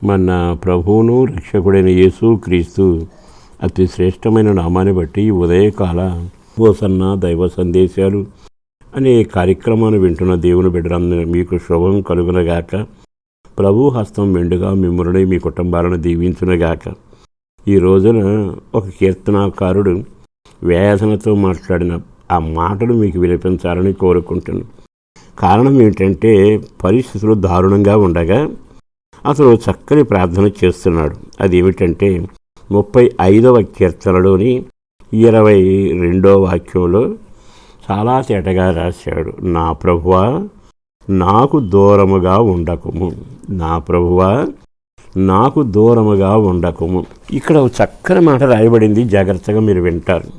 మన ప్రభువును రక్షకుడైన యేసు క్రీస్తు అతి శ్రేష్టమైన నామాన్ని బట్టి ఉదయకాల హోసన్న దైవ సందేశాలు అనే కార్యక్రమాన్ని వింటున్న దేవుని బిడ్డలందరూ మీకు శుభం కలుగునగాక. ప్రభు హస్తం మెండుగా మిమ్మల్ని మీ కుటుంబాలను దీవించునగాక. ఈ రోజున ఒక కీర్తనాకారుడు వేదనతో మాట్లాడిన ఆ మాటలు మీకు వినిపించాలని కోరుకుంటున్నాను. కారణం ఏంటంటే పరిస్థితులు దారుణంగా ఉండగా అతను చక్కని ప్రార్థన చేస్తున్నాడు. అది ఏమిటంటే 35వ కీర్తనలోని 22వ వాక్యంలో చాలా తేటగా రాశాడు, నా ప్రభువా నాకు దూరముగా ఉండకుము, నా ప్రభువా నాకు దూరముగా ఉండకుము. ఇక్కడ చక్కని మాట రాయబడింది, జాగ్రత్తగా మీరు వింటారు.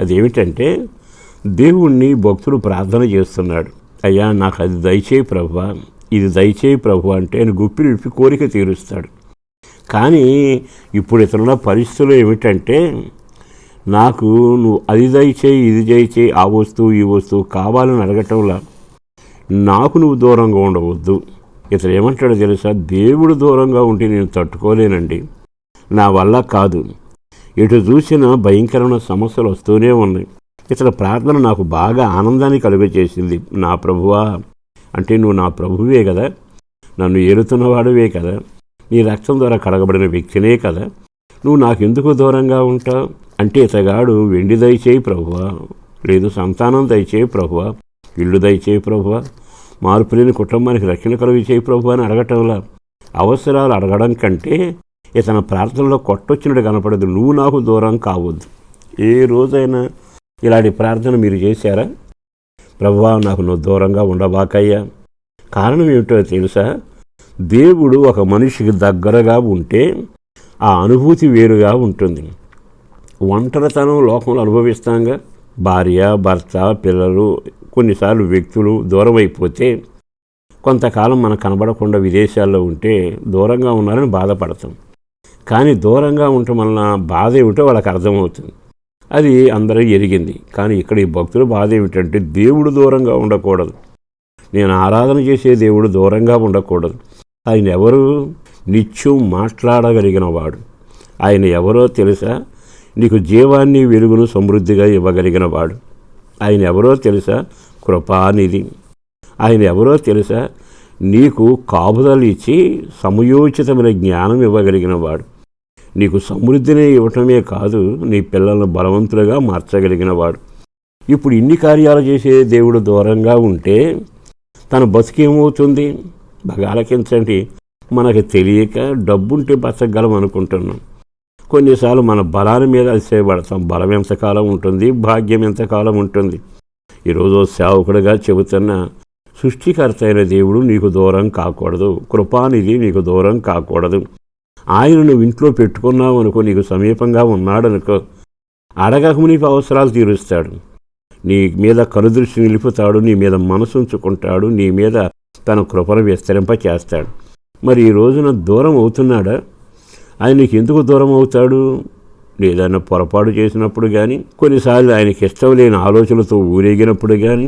అదేమిటంటే దేవుణ్ణి భక్తుడు ప్రార్థన చేస్తున్నాడు, అయ్యా నాకు అది దయచేయి ప్రభువా, ఇది దయచేయి ప్రభు అంటే ఆయన గుప్పిలు విప్పి కోరిక తీరుస్తాడు. కానీ ఇప్పుడు ఇతరుల పరిస్థితులు ఏమిటంటే నాకు నువ్వు అది దయచేయి ఇది దయచేయి ఆ వస్తువు ఈ వస్తువు కావాలని అడగటంలా నాకు నువ్వు దూరంగా ఉండవద్దు. ఇతను ఏమంటాడో తెలుసా, దేవుడు దూరంగా ఉంటే నేను తట్టుకోలేనండి, నా వల్ల కాదు, ఎటు చూసినా భయంకరమైన సమస్యలు వస్తూనే ఉన్నాయి. ఇతని ప్రార్థన నాకు బాగా ఆనందాన్ని కలుగజేసింది. నా ప్రభువా అంటే నువ్వు నా ప్రభువే కదా, నన్ను ఏలుతున్నవాడువే కదా, నీ రక్తం ద్వారా కడగబడిన వ్యక్తినే కదా, నువ్వు నాకెందుకు దూరంగా ఉంటావు అంటే ఇతగాడు వెండి దయచేయి ప్రభువా, లేదు సంతానం దయచేయి ప్రభువా, ఇల్లు దయచేయి ప్రభువా, మార్పు లేని కుటుంబానికి రక్షణ కలుగు చేయి ప్రభు అని అడగటంలా అవసరాలు అడగడం కంటే ఇతని ప్రార్థనలో కొట్టొచ్చినట్టు కనపడదు. నువ్వు నాకు దూరం కావద్దు. ఏ రోజైనా ఇలాంటి ప్రార్థన మీరు చేశారా? ప్రభువా నాకు నువ్వు దూరంగా ఉండబాకయ్యా. కారణం ఏమిటో తెలుసా, దేవుడు ఒక మనిషికి దగ్గరగా ఉంటే ఆ అనుభూతి వేరుగా ఉంటుంది. ఒంటరితనం లోకంలో అనుభవిస్తాంగా, భార్య భర్త పిల్లలు కొన్నిసార్లు వ్యక్తులు దూరం అయిపోతే కొంతకాలం మనకు కనబడకుండా విదేశాల్లో ఉంటే దూరంగా ఉన్నారని బాధపడతాం. కానీ దూరంగా ఉండటం వలన బాధ ఏమిటో వాళ్ళకి అర్థమవుతుంది, అది అందరూ ఎరిగింది. కానీ ఇక్కడ ఈ భక్తుల బాధ ఏమిటంటే దేవుడు దూరంగా ఉండకూడదు, నేను ఆరాధన చేసే దేవుడు దూరంగా ఉండకూడదు. ఆయన ఎవరు? నిత్యం మాట్లాడగలిగిన వాడు. ఆయన ఎవరో తెలుసా, నీకు జీవాన్ని వెలుగును సమృద్ధిగా ఇవ్వగలిగిన వాడు. ఆయన ఎవరో తెలుసా, కృపానిధి. ఆయన ఎవరో తెలుసా, నీకు కాపుదలు ఇచ్చి సమయోచితమైన జ్ఞానం ఇవ్వగలిగిన వాడు. నీకు సమృద్ధిని ఇవ్వటమే కాదు, నీ పిల్లలను బలవంతులుగా మార్చగలిగిన వాడు. ఇప్పుడు ఇన్ని కార్యాలు చేసే దేవుడు దూరంగా ఉంటే తన బతికేమవుతుంది? బాగా ఆలకించండి. మనకు తెలియక డబ్బుంటే బతకగలం అనుకుంటున్నాం. కొన్నిసార్లు మన బలాన్ని మీద అతిశయపడతాం. బలం ఎంతకాలం ఉంటుంది, భాగ్యం ఎంతకాలం ఉంటుంది. ఈరోజు సేవకుడిగా చెబుతున్న సృష్టికర్త అయిన దేవుడు నీకు దూరం కాకూడదు, కృపానిధి నీకు దూరం కాకూడదు. ఆయన నువ్వు ఇంట్లో పెట్టుకున్నావు అనుకో, నీకు సమీపంగా ఉన్నాడనుకో, అడగకు నీకు అవసరాలు తీరుస్తాడు, నీ మీద కనుదృష్టి నిలుపుతాడు, నీ మీద మనసు ఉంచుకుంటాడు, నీ మీద తన కృపను విస్తరింప చేస్తాడు. మరి ఈ రోజున దూరం అవుతున్నాడా? ఆయన నీకు ఎందుకు దూరం అవుతాడు? ఏదైనా పొరపాటు చేసినప్పుడు కానీ, కొన్నిసార్లు ఆయనకి ఇష్టం లేని ఆలోచనలతో ఊరేగినప్పుడు కానీ,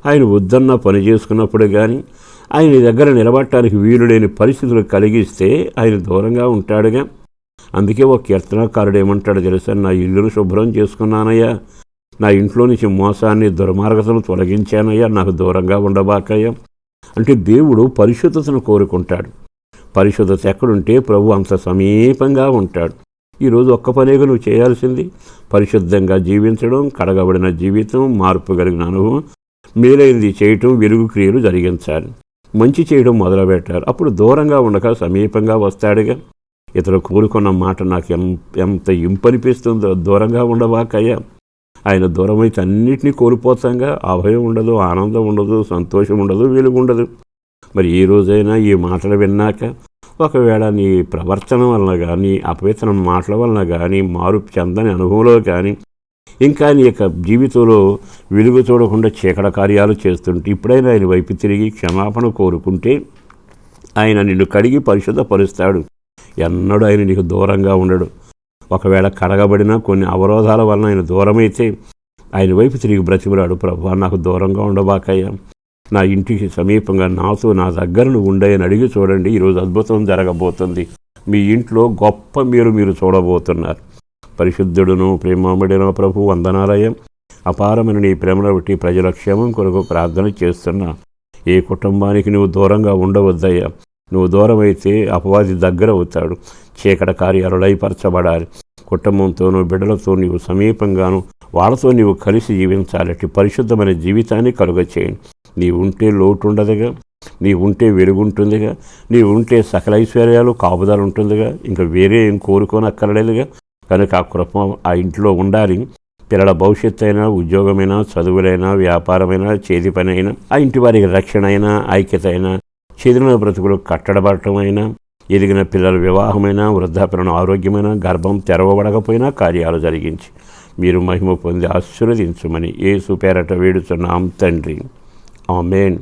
ఆయన వద్దన్న పని చేసుకున్నప్పుడు కానీ, ఆయన దగ్గర నిలబడటానికి వీలు లేని పరిస్థితులు కలిగిస్తే ఆయన దూరంగా ఉంటాడుగా. అందుకే ఒక కీర్తనకారుడు ఏమంటాడు తెలుసా, నా ఇల్లును శుభ్రం చేసుకున్నానయ్యా, నా ఇంట్లో నుంచి మోసాన్ని దుర్మార్గతను తొలగించానయ్యా, నాకు దూరంగా ఉండబాకయ్యా. అంటే దేవుడు పరిశుద్ధతను కోరుకుంటాడు. పరిశుద్ధత ఎక్కడుంటే ప్రభు అంత సమీపంగా ఉంటాడు. ఈరోజు ఒక్క పనేగా నువ్వు చేయాల్సింది పరిశుద్ధంగా జీవించడం, కడగబడిన జీవితం, మార్పు కలిగిన అనుభవం, మేలైనది చేయటం, వెలుగు క్రియలు జరిగించాలి, మంచి చేయడం మొదలుపెట్టారు. అప్పుడు దూరంగా ఉండక సమీపంగా వస్తాడుగా. ఇతరు కోరుకున్న మాట నాకు ఎంత ఇంపనిపిస్తుందో, దూరంగా ఉండబాకయ్యా. ఆయన దూరమైతే అన్నిటినీ కోల్పోతాంగా. అభయం ఉండదు, ఆనందం ఉండదు, సంతోషం ఉండదు, వెలుగు ఉండదు. మరి ఈ రోజైనా ఈ మాటలు విన్నాక ఒకవేళ నీ ప్రవర్తన వలన కానీ, అపవిత్ర మాటల వలన కానీ, మార్పు చెందని అనుభవంలో కానీ, ఇంకా నీ యొక్క జీవితంలో వెలుగు చూడకుండా చీకటి కార్యాలు చేస్తుంటే ఇప్పుడైనా ఆయన వైపు తిరిగి క్షమాపణ కోరుకుంటే ఆయన నిన్ను కడిగి పరిశుద్ధపరుస్తాడు. ఎన్నడూ ఆయన నీకు దూరంగా ఉండడు. ఒకవేళ కడగబడిన కొన్ని అవరోధాల వలన ఆయన దూరమైతే ఆయన వైపు తిరిగి బ్రతిమలాడు, ప్రభువా నాకు దూరంగా ఉండబాకయ్యా, నా ఇంటికి సమీపంగా నాతో నా దగ్గర నువ్వు ఉండని అడిగి చూడండి. ఈరోజు అద్భుతం జరగబోతుంది. మీ ఇంట్లో గొప్ప మీరు చూడబోతున్నారు. పరిశుద్ధుడును ప్రేమమడిన ప్రభు వందనాలయ. అపారమైన నీ ప్రేమను బట్టి ప్రజల క్షేమం కొరకు ప్రార్థన చేస్తున్నా. ఏ కుటుంబానికి నువ్వు దూరంగా ఉండవద్దయ్యా. నువ్వు దూరం అయితే అపవాది దగ్గర అవుతాడు. చీకటి కార్యాలు లయపరచబడాలి. కుటుంబంతోనూ బిడ్డలతో నీవు సమీపంగాను వాళ్ళతో నీవు కలిసి జీవించాలటి పరిశుద్ధమైన జీవితాన్ని కలుగచేయండి. నీవు ఉంటే లోటు ఉండదుగా, నీవు ఉంటే వెలుగుంటుందిగా, నీవు ఉంటే సకల ఐశ్వర్యాలు కాపుదల ఉంటుందిగా, ఇంకా వేరే ఏం కోరుకోనక్కర్లేదుగా. కనుక ఆ కృప ఆ ఇంట్లో ఉండాలి. పిల్లల భవిష్యత్తు అయినా, ఉద్యోగమైనా, చదువులైనా, వ్యాపారమైనా, చేతి పని అయినా, ఆ ఇంటి వారికి రక్షణ అయినా, ఐక్యత అయినా, చెదిరిన బ్రతుకులు కట్టడబడటం అయినా, ఎదిగిన పిల్లల వివాహమైనా, వృద్ధాప్యులను ఆరోగ్యమైన, గర్భం తెరవబడకపోయినా కార్యాలు జరిగించి మీరు మహిమ పొంది ఆశీర్వదించమని యేసు పేరట వేడుచున్నాం తండ్రి. ఆమేన్.